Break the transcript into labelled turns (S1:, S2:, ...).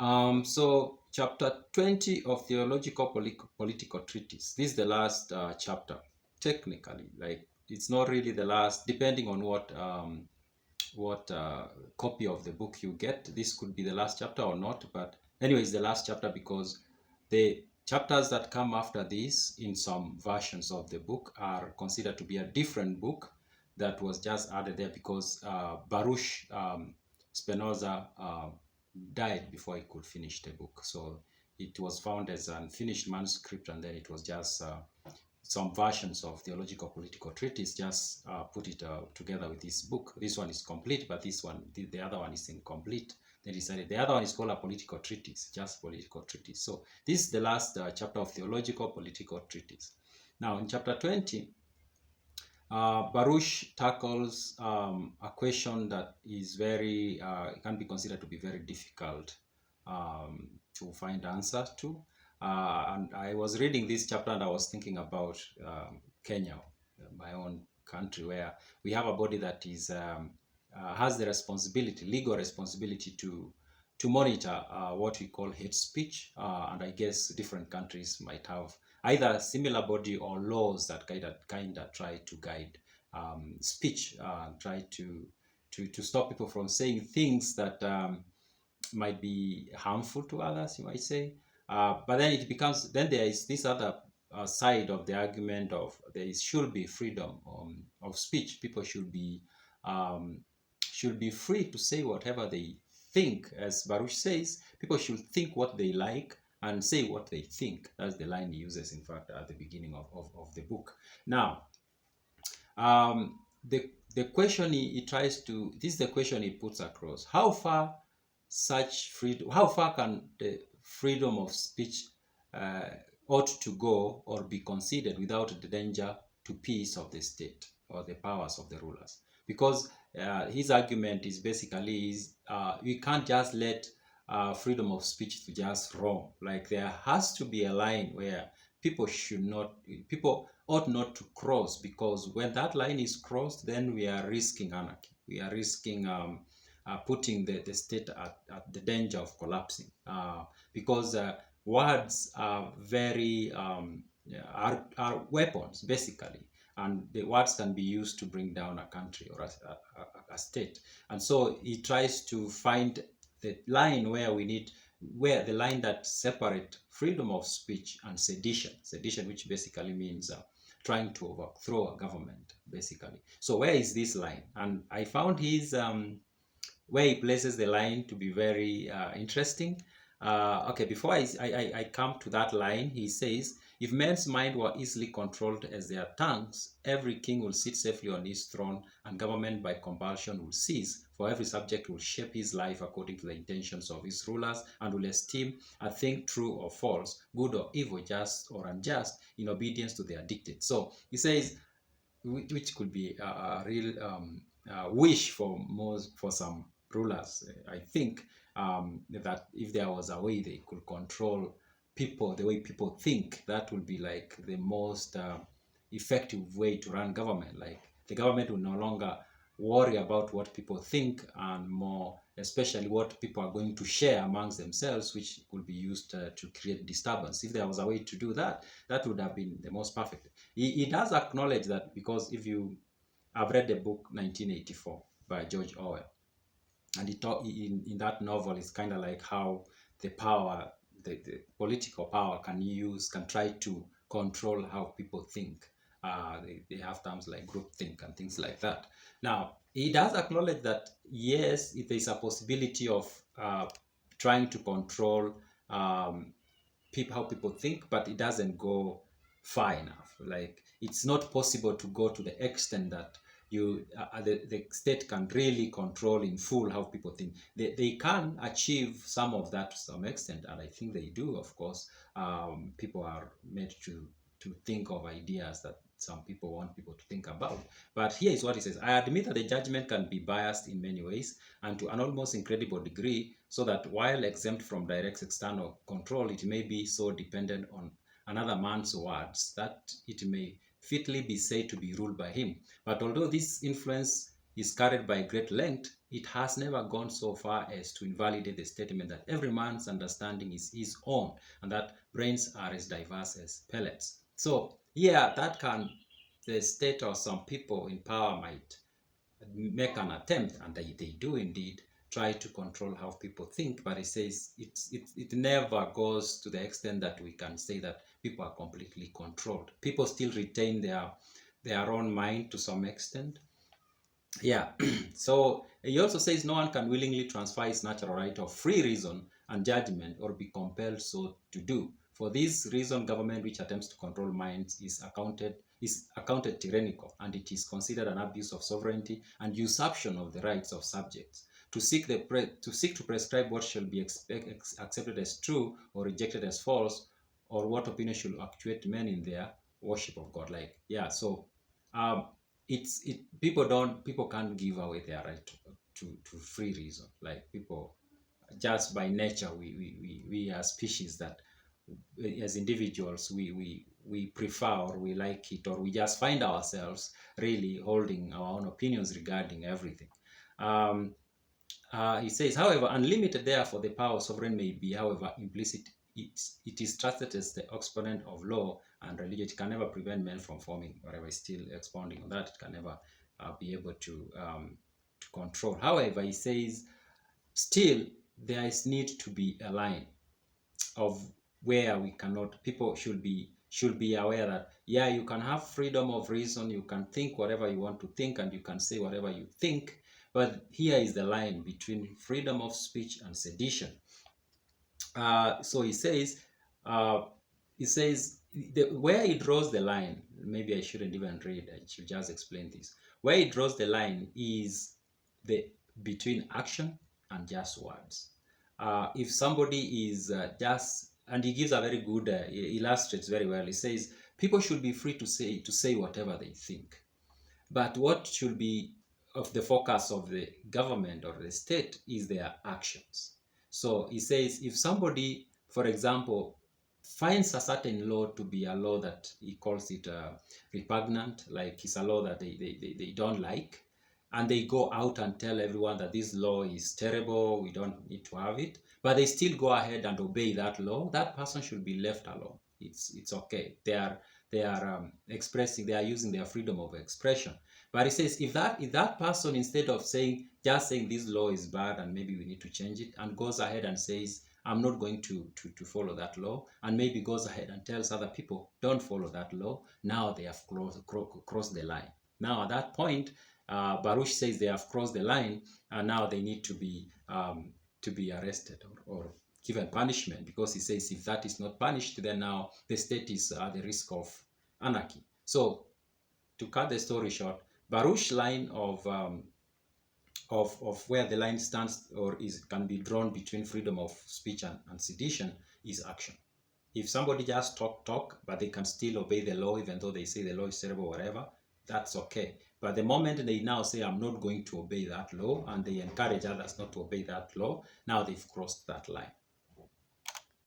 S1: So chapter 20 of Theologico-Political Treatise. This is the last chapter, technically. Like, it's not really the last, depending on what copy of the book you get. This could be the last chapter or not, but anyway, it's the last chapter because the chapters that come after this in some versions of the book are considered to be a different book that was just added there because Baruch Spinoza died before he could finish the book. So it was found as an unfinished manuscript, and then it was just some versions of Theologico-Political Treatise just put it together with this book. This one is complete, but this one, the other one is incomplete. They decided the other one is called a political treatise, just political treatise. So this is the last chapter of Theologico-Political Treatise. Now in chapter 20, Baruch tackles a question that is very, can be considered to be very difficult to find answers to. And I was reading this chapter and I was thinking about Kenya, my own country, where we have a body that is has the responsibility, legal responsibility to monitor what we call hate speech. And I guess different countries might have either similar body or laws that kind of try to guide speech, try to stop people from saying things that might be harmful to others, you might say. But then it becomes, then there is this other side of the argument of should be freedom of speech. People should be free to say whatever they think. As Baruch says, people should think what they like and say what they think. That's the line he uses, in fact, at the beginning of the book. Now, the question he tries to, this is the question he puts across: how far such freedom, how far can the freedom of speech ought to go or be considered without the danger to peace of the state or the powers of the rulers? Because his argument is basically we can't just let freedom of speech to just roam. Like, there has to be a line where people ought not to cross, because when that line is crossed, then we are risking anarchy. We are risking putting the state at the danger of collapsing, because words are very are weapons, basically, and the words can be used to bring down a country or a state. And so he tries to find the line where the line that separates freedom of speech and sedition, which basically means trying to overthrow a government, basically. So where is this line? And I found his where he places the line to be very interesting. Okay, before I come to that line, he says, if men's mind were easily controlled as their tongues, every king will sit safely on his throne, and government by compulsion will cease, for every subject will shape his life according to the intentions of his rulers, and will esteem a thing true or false, good or evil, just or unjust, in obedience to their dictates. So he says, which could be a real wish for some rulers, I think, that if there was a way they could control people the way people think, that would be like the most effective way to run government. Like, the government will no longer worry about what people think, and more especially what people are going to share amongst themselves, which could be used to create disturbance. If there was a way to do that, that would have been the most perfect. He does acknowledge that, because if you have read the book 1984 by George Orwell, and in that novel, it's kind of like how the power, the political power can try to control how people think. They have terms like groupthink and things like that. Now, he does acknowledge that, yes, if there's a possibility of trying to control how people think, but it doesn't go far enough. Like, it's not possible to go to the extent that the state can really control in full how people think. They can achieve some of that to some extent, and I think they do, of course. People are made to think of ideas that some people want people to think about. But here is what he says: I admit that the judgment can be biased in many ways, and to an almost incredible degree, so that while exempt from direct external control, it may be so dependent on another man's words that it may fitly be said to be ruled by him. But although this influence is carried by great length, it has never gone so far as to invalidate the statement that every man's understanding is his own, and that brains are as diverse as pellets. So yeah, that can, the state or some people in power might make an attempt, and they do indeed try to control how people think, but it says it never goes to the extent that we can say that people are completely controlled. People still retain their own mind to some extent. Yeah. So he also says no one can willingly transfer his natural right of free reason and judgment or be compelled so to do. For this reason, government which attempts to control minds is accounted tyrannical, and it is considered an abuse of sovereignty and usurpation of the rights of subjects. To seek to prescribe what shall be accepted as true or rejected as false, or what opinion should actuate men in their worship of God. Like, yeah, so people can't give away their right to free reason. Like, people, just by nature, we are species that, as individuals, we prefer, or we like it, or we just find ourselves really holding our own opinions regarding everything. He says, however, unlimited therefore the power of sovereign may be, however, implicit. It is trusted as the exponent of law and religion. It can never prevent men from forming, whatever is still expounding on that. It can never be able to control. However, he says, still there is need to be a line of where we cannot, people should be aware that, yeah, you can have freedom of reason, you can think whatever you want to think, and you can say whatever you think, but here is the line between freedom of speech and sedition. So he says, where he draws the line, maybe I shouldn't even read, I should just explain this. Where he draws the line is between action and just words. If somebody is just, and he gives a very good, illustrates very well. He says, people should be free to say whatever they think. But what should be of the focus of the government or the state is their actions. So he says, if somebody, for example, finds a certain law to be a law that he calls it repugnant, like it's a law that they don't like, and they go out and tell everyone that this law is terrible, we don't need to have it, but they still go ahead and obey that law, that person should be left alone. It's okay. They are expressing, they are using their freedom of expression. But he says, if that person, instead of just saying this law is bad and maybe we need to change it, and goes ahead and says, I'm not going to follow that law, and maybe goes ahead and tells other people, don't follow that law, now they have crossed the line. Now at that point, Baruch says they have crossed the line, and now they need to be arrested or given punishment, because he says if that is not punished, then now the state is at the risk of anarchy. So to cut the story short, Baruch's line of where the line stands or can be drawn between freedom of speech and sedition is action. If somebody just talk, but they can still obey the law, even though they say the law is terrible, whatever, that's okay. But the moment they now say, I'm not going to obey that law, and they encourage others not to obey that law, now they've crossed that line.